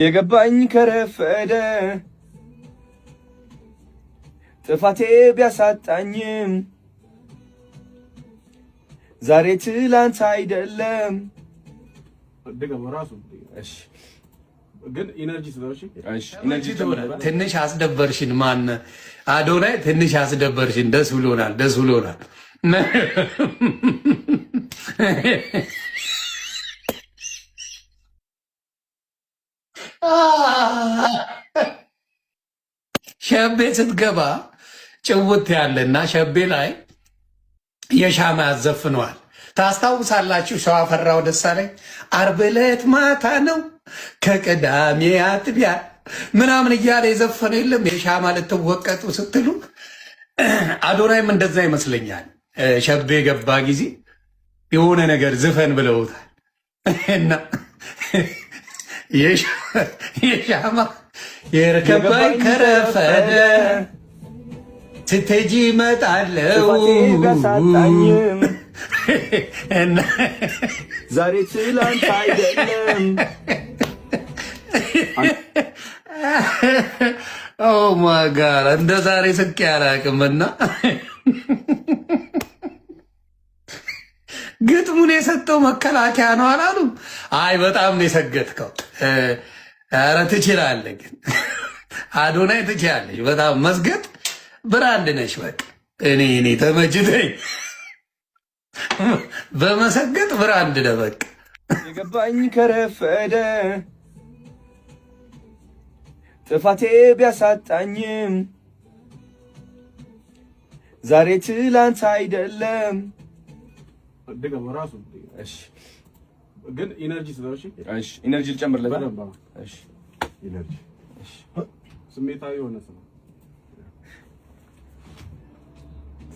የገባኝ ከረፈደ ጥፋቴ ቢያሳጣኝም ዛሬ ትላንት አይደለም። ደገም ራሱ እሺ፣ ግን ኢነርጂ ስለሆነሽ እሺ፣ ኢነርጂ ትንሽ አስደበርሽን። ማን አዶናይ ትንሽ አስደበርሽን። ደስ ብሎናል፣ ደስ ብሎናል። ሸቤ ስትገባ ጭውት ያለና ሸቤ ላይ የሻማ ያዘፍነዋል። ታስታውሳላችሁ? ሸዋፈራው ደሳለኝ ዓርብ ዕለት ማታ ነው ከቅዳሜ አጥቢያ ምናምን እያለ የዘፈነ የለም? የሻማ ልትወቀጡ ስትሉ አዶናይም እንደዛ ይመስለኛል። ሸቤ ገባ ጊዜ የሆነ ነገር ዝፈን ብለውታል እና የሻማ የርከባይ ከረፈደ ስትሄጂ እመጣለሁ ዛሬ ትላንት አይደለም። ኦ ማይ ጋድ እንደ ዛሬ ስቄ አላውቅምና ግጥሙን የሰጠው መከላከያ ነው አላሉ? አይ በጣም ነው የሰገጥከው። ኧረ ትችላለህ፣ ግን አዶናይ ትችላለሽ። በጣም መስገጥ ብራንድ ነሽ። በቃ እኔ ተመችቶኝ በመሰገጥ ብራንድ ነህ። በቃ የገባኝ ከረፈደ ጥፋቴ ቢያሳጣኝም ዛሬ ትላንት አይደለም። ደገም ራሱ እሺ፣ ግን ኢነርጂ ስለሆነሽ እሺ፣ ኢነርጂ ልጨምርለት። እሺ፣ ኢነርጂ እሺ፣ ስሜታዊ ሆነ ሰው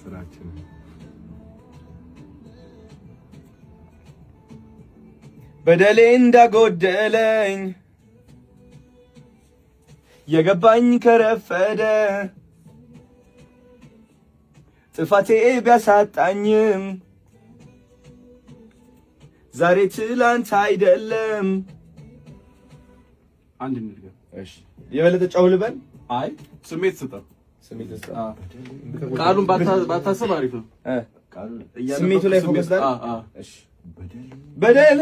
ስራችን በደሌ እንዳጎደለኝ የገባኝ ከረፈደ ጥፋቴ ቢያሳጣኝም ዛሬ ትላንት አይደለም። አንድ ነገር እሺ፣ የበለጠ ጫው ልበል። አይ ስሜት ስጠው፣ ስሜት ስጠው። ቃሉን ባታስብ አሪፍ ነው። ስሜቱ ላይ ፎከስ ዳር። እሺ፣ በደል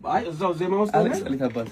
አይ እዛው ዜማ ውስጥ አሌክስ አሊታባል